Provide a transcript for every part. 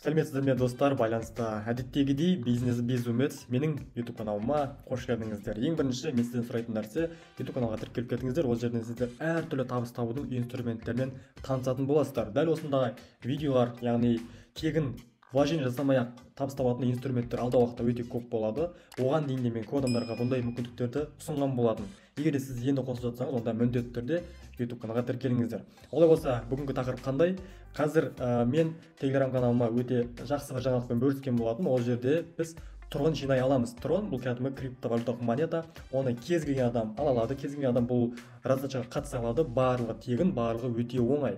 Сәлеметсіздер ме достар, байланыста әдеттегідей бизнес безумет менің YouTube каналыма қош келдіңіздер. Ең бірінші мен сізден сұрайтын нәрсе, YouTube каналға тіркеліп кетіңіздер. Ол жерден сіздер әртүрлі табыс табудың инструменттерімен танысатын боласыздар. Дәл осындай видеолар, яғни тегін вложение жасамай-ақ табыс табатын инструменттер алда уақытта өте көп болады. Оған дейін де мен көп адамдарға бұндай мүмкіндіктерді ұсынған болатын. Егер де сіз енді қосылып жатсаңыз, онда міндетті түрде YouTube каналға тіркеліңіздер. Олай болса, бүгінгі тақырып қандай? Қазір мен Telegram каналыма өте жақсы бір жаңалықпен бөліскен болатын. Ол жерде біз трон жинай аламыз. Трон бұл кәдімгі криптовалюталық монета. Оны кез келген адам ала алады. Кез келген адам бұл раздачаға қатыса алады. Барлығы тегін, барлығы өте оңай.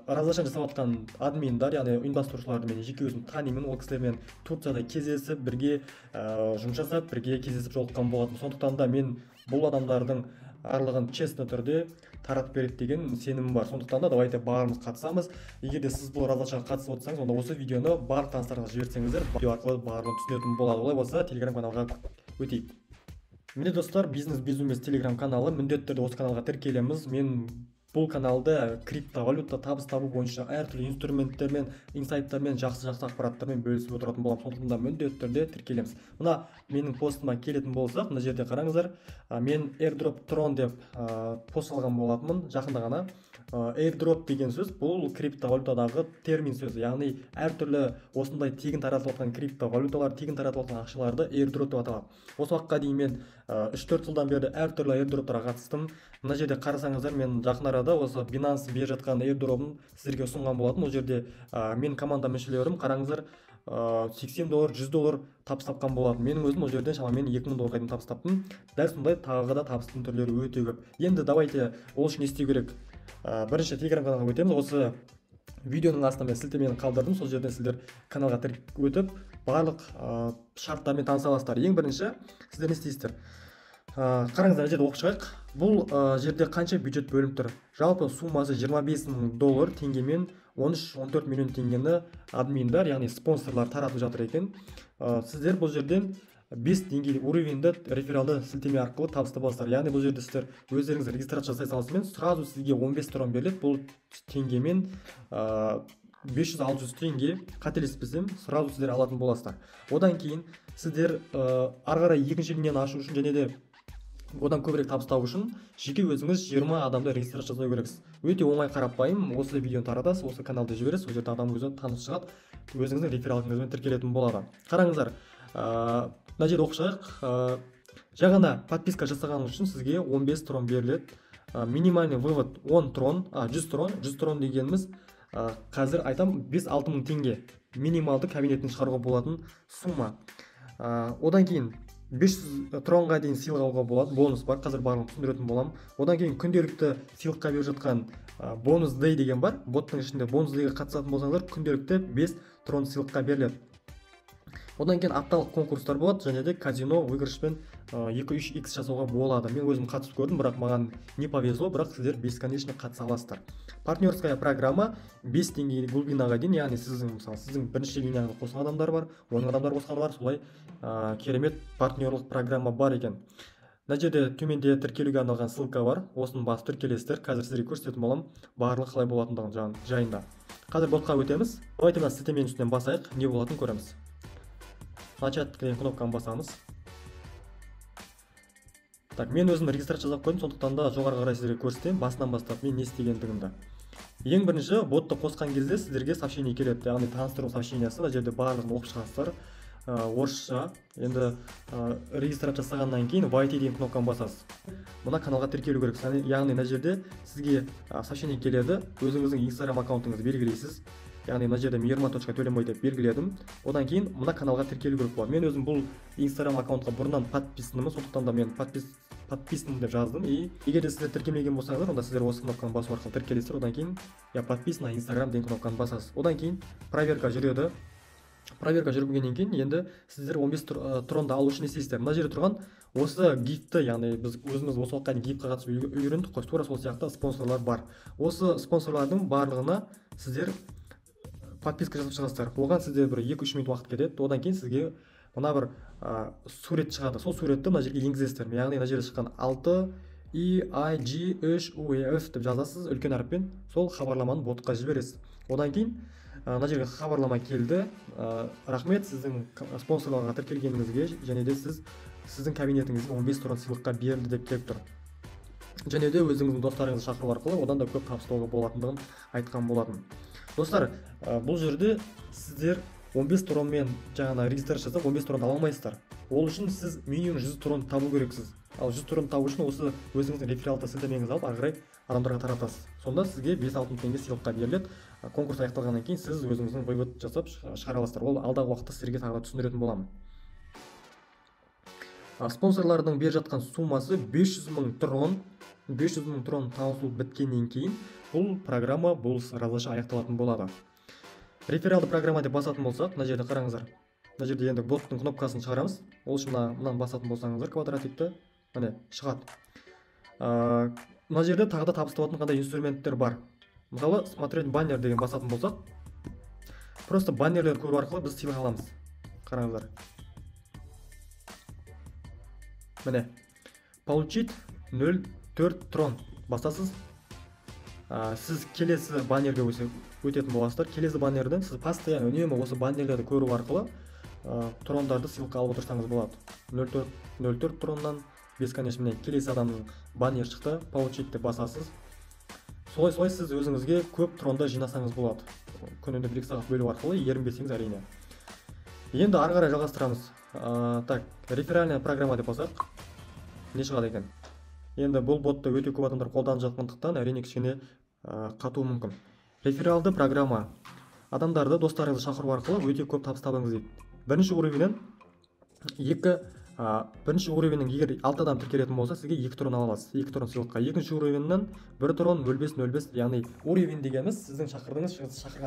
Раздачаны жасап жатқан админдар, яғни ұйымдастырушыларды мен жеке өзім танимын. Ол кісілермен Турцияда кездесіп, бірге жұмыс жасап, бірге кездесіп жолыққан болатын. Сондықтан да мен бұл адамдардың барлығын честно түрде таратып береді деген сенімім бар. Сондықтан да давайте барлығымыз қатысамыз. Егер де сіз бұл раздачаға қатысып отырсаңыз, онда осы видеоны барлық таныстарыңызға жіберсеңіздер, видео арқылы барлығын түсінетін болады. Олай болса, Telegram каналға өтейік. Міне достар, бизнес безумес Telegram каналы, міндетті түрде осы каналға тіркелеміз. Мен бұл каналда криптовалюта табыс табу бойынша әртүрлі инструменттермен, инсайттармен, жақсы ақпараттармен бөлісіп отыратын боламын. Сондықтан да міндетті түрде тіркелеміз. Мына менің постыма келетін болсақ, мына жерде қараңыздар, мен airdrop трон деп пост алған болатынмын жақында ғана. Airdrop деген сөз бұл криптовалютадағы термин сөзі, яғни әртүрлі осындай тегін таратылып жатқан криптовалюталар, тегін таратылып жатқан ақшаларды airdrop деп аталады. Осы уақытқа дейін мен 3-4 жылдан бері әртүрлі airdroптарға қатыстым. Мына жерде қарасаңыздар, мен жақын арада осы Binance беріп жатқан airdropын сіздерге ұсынған болатын. Ол жерде мен команда мүшелерім, қараңыздар, $80, $100 табыс тапқан болатын. Менің өзім ол жерден шамамен $2000 дейін табыс таптым. Дәл сондай тағы да табыстың түрлері өте көп. Енді давайте ол үшін не істеу керек? Бірінші Telegram каналға өтеміз. Осы видеоның астына мен сілтемені қалдырдым. Сол жерден сіздер каналға өтіп, барлық шарттармен таныса аласыздар. Ең бірінші сіздер не істейсіздер? Қараңыздар, жерде оқып шығайық. Бұл жерде қанша бюджет бөлініп тұр? Жалпы суммасы $25,000 теңгемен 13-14 миллион теңгені админдар, яғни спонсорлар таратып жатыр екен. Сіздер бұл жерден 5 деңгейлік уровеньді рефералды сілтеме арқылы табыс табасыздар. Яғни бұл жерде сіздер өздеріңіз регистрация жасай салысымен сразу сізге 15 трон беріледі. Бұл теңгемен 500-600 теңге, қателеспесем, сразу сіздер алатын боласыздар. Одан кейін сіздер ары қарай екінші линияны ашу үшін және де одан көбірек табыс табу үшін жеке өзіңіз 20 адамды регистрация жасау керексіз. Өте оңай, қарапайым. Осы видеоны таратасыз, осы каналды жібересіз, ол жерде адам өзі таныс шығады, өзіңіздің рефералыңызбен тіркелетін болады. Қараңыздар, мына жерде оқып шығайық. Жаңа подписка жасағаныңыз үшін сізге 15 трон беріледі. Минимальный вывод 10 трон, 100 трон. 100 трон дегеніміз қазір айтам 5-6 мың теңге минималды кабинеттен шығаруға болатын сумма. Одан кейін 500 тронға дейін сыйлық алуға болады, бонус бар, қазір барлығын түсіндіретін боламын. Одан кейін күнделікті сыйлыққа беріп жатқан бонус дей деген бар. Боттың ішінде бонус дейге қатысатын болсаңыздар, күнделікті 5 трон сыйлыққа беріледі. Одан кейін апталық конкурстар болады, және де казино выигрышпен 2-3x жасауға болады. Мен өзім қатысып көрдім, бірақ маған не повезло, бірақ сіздер бесконечно қатыса аласыздар. Партнерская программа 5 теңге глубинаға дейін, яғни сіздің бірінші линияңызға қосқан адамдар бар, оның адамдар қосқан бар, солай керемет партнерлық программа бар екен. Мына жерде төменде тіркелуге арналған ссылка бар, осыны басып тіркелесіздер. Қазір сіздерге көрсететін боламын, барлығы қалай болатындығын жайында. Қазір ботқа өтеміз. Давайте мына сілтеменің үстінен басайық, не болатынын көреміз. Начать деген кнопканы басамыз. Так, мен өзім регистрация жасап қойдым, сондықтан да жоғары қарай сіздерге көрсетемін, басынан бастап мен не істегендігімді. Ең бірінші ботты қосқан кезде сіздерге сообщение келеді, яғни таныстыру сообщениесі. Мына жерде барлығын оқып шығасыздар. Орысша. Енді регистрация жасағаннан кейін войти деген кнопканы басасыз. Мына каналға тіркелу керек. Яғни мына жерде сізге сообщение келеді, өзіңіздің Instagram аккаунтыңызды белгілейсіз. Яғни мына жерде Мейірман.Төленбай деп белгіледім. Одан кейін мына каналға тіркелу керек болады. Мен өзім бұл Instagram аккаунтқа бұрыннан подписанымын, сондықтан да мен подписан деп жаздым. Егер де сіздер тіркелмеген болсаңыздар, онда сіздер осы кнопканы басу арқылы тіркелесіздер. Одан кейін я подписан на Instagram деген кнопканы басасыз. Одан кейін проверка жүреді. Проверка жүргеннен кейін енді сіздер 15 тронды алу үшін не істейсіздер? Мына жерде тұрған осы гифтті, яғни біз өзіміз осы уақытқа дейін гифтқа қатысып үйрендік қой, тура сол сияқты спонсорлар бар. Осы спонсорлардың барлығына сіздер подписка жасап шығасыздар. Оған сізде бір 2-3 минут уақыт кетеді. Одан кейін сізге мына бір сурет шығады. Сол суретті мына жерге енгізесіздер. Яғни мына жерде шыққан 6 EIG3UEF деп жазасыз үлкен әріппен. Сол хабарламаны ботқа жібересіз. Одан кейін Мына жерге хабарлама келді. Рахмет сіздің спонсорларға тіркелгеніңізге, және де сіздің кабинетіңізге 15 трон сыйлыққа берілді деп келіп тұр. Және де өзіңіздің достарыңызды шақыру арқылы одан да көп табыстауға болатындығын айтқан болатын. Достар, бұл жерде сіздер 15 тронмен жаңағы регистрация жасап 15 трон ала алмайсыздар. Ол үшін сіз минимум 100 трон табу керексіз. Ал 100 трон табу үшін осы өзіңіздің рефералды сілтемеңізді алып ары қарай адамдарға таратасыз. Сонда сізге 5-6 теңге сыйлыққа беріледі. Конкурс аяқталғаннан кейін сіз өзіңіздің вывод жасап шығара аласыздар. Ол алдағы уақытта сіздерге тағы да түсіндіретін боламын. Спонсорлардың беріп жатқан суммасы 500 мың трон. 500 мың трон таусылып біткеннен кейін бұл программа разлаша аяқталатын болады. Рефералды программа деп басатын болсақ, мына жерде қараңыздар. Мына жерде енді боттың кнопкасын шығарамыз. Ол үшін мынаны басатын болсаңыздар, квадратикті міне шығады. Мына жерде тағы да табыс табатын қандай инструменттер бар. Мысалы, смотреть баннер деген басатын болсақ, просто баннерлер көру арқылы біз сыйлық аламыз. Қараңыздар. Міне, получить 0,4 трон басасыз. Сіз келесі баннерге өтетін боласыздар. Келесі баннерден сіз постоянно үнемі осы баннерлерді көру арқылы трондарды сыйлыққа алып отырсаңыз болады. 0,4 троннан бесконечно келесі адамның баннер шықты, получить деп басасыз. Солай сіз өзіңізге көп тронды жинасаңыз болады. Күнінде 1 сағат бөлу арқылы ерінбесеңіз әрине. Енді ары қарай жалғастырамыз. Так, реферальная программа деп басақ, не шығады екен? Енді бұл ботты өте көп адамдар қолданып жатқандықтан әрине кішкене қатуы мүмкін. Рефералды программа адамдарды достарыңызды шақыру арқылы өте көп табыс табыңыз дейді. Бірінші уровеннің егер 6 адам тіркелетін болса, сізге 2 трон ала аласыз. 2 трон сыйлыққа. Екінші уровеннен 1 трон 0,5, яғни уровень дегеніміз сіздің шақырған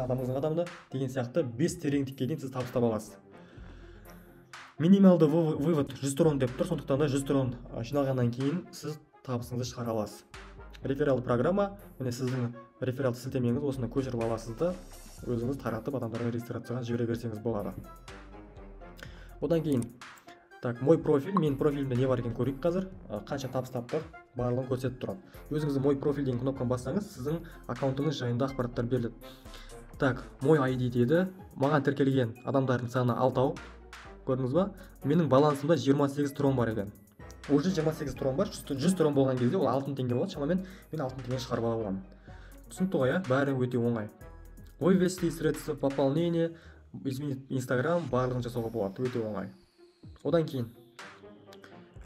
адамыңыздың адамды деген сияқты 5 тереңдікке дейін сіз табыс таба аласыз. Минималды вывод 100 трон деп тұр, сондықтан да 100 трон жиналғаннан кейін сіз табысыңызды шығара аласыз. Рефералды программа, міне сіздің рефералды сілтемеңіз осыны көшіріп аласыз да өзіңіз таратып адамдарға регистрацияға жібере берсеңіз болады. Одан кейін, так, мой профиль, мен профилімде не бар екен көрейік қазір. Қанша табыс таптық, барлығын көрсетіп тұрады. Өзіңіздің мой профиль деген кнопканы бассаңыз, сіздің аккаунтыңыз жайында ақпараттар беріледі. Так, мой ID деді. Маған тіркелген адамдардың саны 6. Көрдіңіз ба? Менің балансымда 28 трон бар екен. Уже 28 трон бар. 100 трон болған кезде ол 6 теңге болады. Шамамен мен 6 теңге шығарып ала аламын. Түсінікті ғой, бәрі өте оңай. Вывести средства пополнения, изменить Instagram, барлығын жасауға болады. Өте оңай. Одан кейін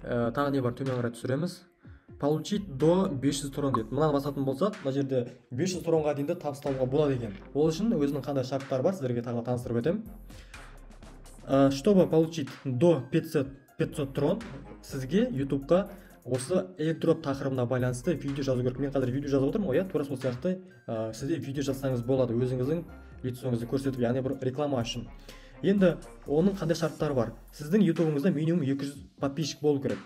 тағы не бар, төмен қарай түсіреміз. Получить до 500 трон дейді. Мынаны басатын болсақ, мына жерде 500 тронға дейін табыс табуға болады екен. Ол үшін өзінің қандай шарттары бар, сіздерге тағы таныстырып өтемін. Чтобы получить до 500 трон, сізге YouTube-қа осы airdrop тақырыбына байланысты видео жазу керек. Мен қазір видео жазып отырмын ғой, тура сол сияқты сізде видео жазсаңыз болады, өзіңіздің лицоңызды көрсетіп, яғни бір реклама үшін. Енді оның қандай шарттары бар? Сіздің YouTube-ыңызда минимум 200 подписчик болу керек.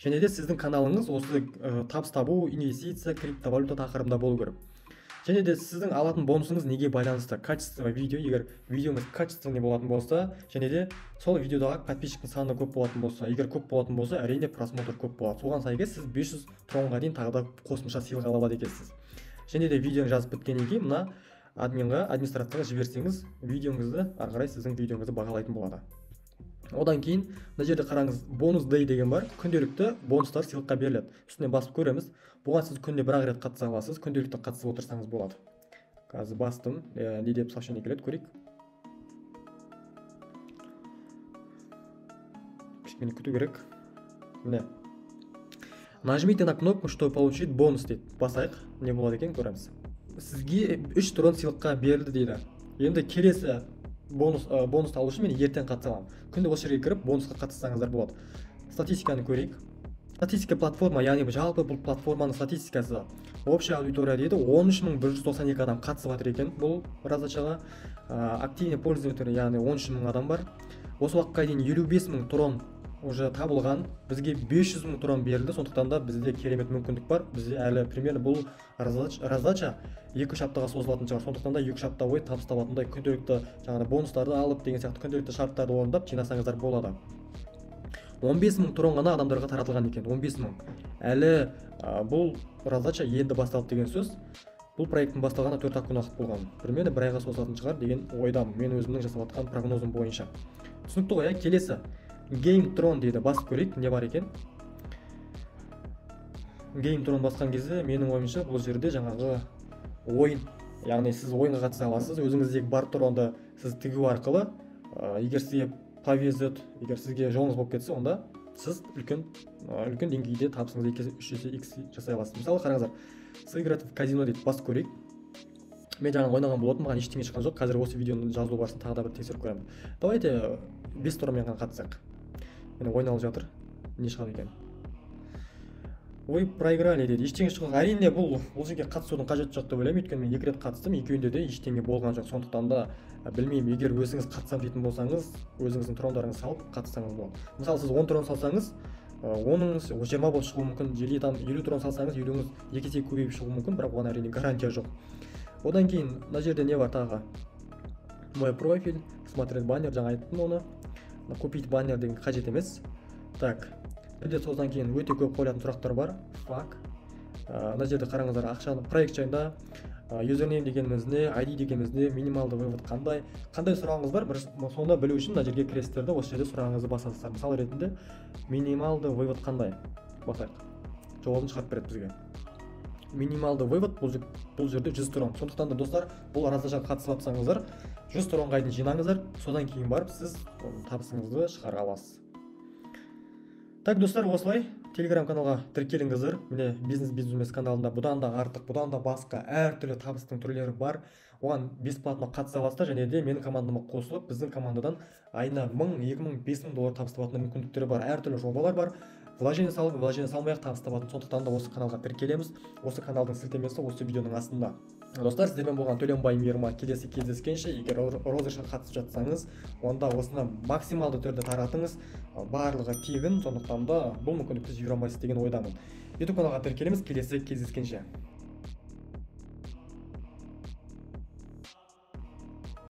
Және де сіздің каналыңыз осы табыс табу, инвестиция, криптовалюта тақырыбында болу керек. Және де сіздің алатын бонусыңыз неге байланысты? Качество видео, егер видеоңыз качественный болатын болса, және де сол видеодағы подписчиктің саны көп болатын болса, егер көп болатын болса, әрине просмотр көп болады. Соған сәйкес сіз 500 тронға дейін тағы да қосымша сыйлық ала алады екенсіз. Және де видеоны жазып біткеннен кейін мына администраторға жіберсеңіз, видеоңызды ары қарай сіздің видеоңызды бағалайтын болады. Одан кейін мына жерде қараңыз, бонус day деген бар. Күнделікті бонустар сыйлыққа беріледі. Үстінен басып көреміз. Бұған сіз күнде бір-ақ рет қатыса аласыз. Күнделікті қатысып отырсаңыз болады. Қазір бастым. Не деп сообщение келеді, көрейік. Кішкене күту керек. Міне. Нажмите на кнопку, чтобы получить бонус дейді. Басайық. Не болады екен, көреміз. Сізге 3 трон сыйлыққа берілді дейді. Енді келесі бонусты алу үшін мен ертең қатыса аламын. Күнде осы жерге кіріп бонусқа қатыссаңыздар болады. Статистиканы көрейік. Статистика платформа, яғни жалпы бұл платформаның статистикасы. Общая аудитория дейді, 13192 адам қатысып жатыр екен бұл раздачаға. Активный пользователь, яғни 13000 адам бар. Осы уақытқа дейін 55000 трон уже табылған. Бізге 500 000 трон берілді, сондықтан да бізде керемет мүмкіндік бар. Бізде әлі примерно бұл раздача 2-3 аптаға созылатын шығар. Сондықтан да 2-3 апта бойы табыс табатындай күнделікті жаңағы бонустарды алып деген сияқты күнделікті шарттарды орындап жинасаңыздар болады. 15000 трон ғана адамдарға таратылған екен. 15000. Әлі бұл раздача енді басталды деген сөз. Бұл проекттің басталғанына 4 күн уақыт болған. Примерно 1 айға созылатын шығар деген ойдамын, мен өзімнің жасап жатқан прогнозым бойынша. Түсінікті ғой, келесі Game Throne дейді, басып көрейік, не бар екен. Game Throne басқан кезде менің ойымша бұл жерде жаңағы ойын, яғни сіз ойынға қатыса аласыз, өзіңіздегі бар тронды сіз тігу арқылы, егер сізге повезет, егер сізге жолыңыз болып кетсе, онда сіз үлкен деңгейде табысыңызды 2-3 есе x жасай аласыз. Мысалы қараңыздар, сыграть в казино дейді, басып көрейік. Мен жаңа ойнаған болатын, маған ештеңе шыққан жоқ. Қазір осы видеоны жазылу барысында тағы да бір тексеріп көремін. Давайте 5 тронмен ғана қатысақ. Міне ойналып жатыр, не шығады екен. Ой, проиграли дейді, ештеңе шыққан. Әрине бұл жерге қатысудың қажеті жоқ деп ойлаймын, өйткені мен 2 рет қатыстым, екеуінде де ештеңе болған жоқ. Сондықтан да білмеймін, егер өзіңіз қатысам дейтін болсаңыз, өзіңіздің трондарыңызды салып қатыссаңыз болады. Мысалы сіз 10 трон салсаңыз, оныңыз 20 болып шығуы мүмкін, 50 трон салсаңыз, 50-іңіз 2 есе көбейіп шығуы мүмкін, бірақ оған әрине гарантия жоқ. Одан кейін мына жерде не бар тағы? Мой профиль, смотреть баннер, жаңа айттым оны. Купить баннер деген қажет емес. Так, бірде содан кейін өте көп қойылатын сұрақтар бар. Фак. Мына жерде қараңыздар, ақшаны проект жайында, юзернейм дегеніміз не, ID дегеніміз не, минималды вывод қандай сұрағыңыз бар, соны білу үшін мына жерге кіресіздер, осы жерде сұрағыңызды басасыздар. Мысалы ретінде минималды вывод қандай? Басайық. Жауабын шығарып береді бізге. Минималды вывод бұл жерде 100 трон. Сондықтан да достар, бұл аразаға қатысып жатсаңыздар, 100 тронға дейін жинаңыздар, содан кейін барып сіз табысыңызды шығара аласыз. Так, достар, осылай Telegram каналға тіркеліңіздер. Міне бизнес каналында бұдан да артық, бұдан да басқа әртүрлі табыстың түрлері бар. Оған бесплатно қатыса аласыздар, және де менің командама қосылып, біздің командадан айына 1000, 2000, 5000 доллар табыс табатын мүмкіндіктері бар. Әртүрлі жобалар бар. Вложение салып, вложение салмай-ақ табыс табатын. Сондықтан да осы каналға тіркелеміз. Осы каналдың сілтемесі осы видеоның астында. Достар, сіздермен болған Төленбай мейірма, келесі кездескенше, егер розыгрышқа қатысып жатсаңыз, онда осыны максималды түрде таратыңыз, барлығы тегін, сондықтан да бұл мүмкіндікті жібере алмайсыз деген ойдамын. YouTube каналға тіркелеміз, келесі кездескенше.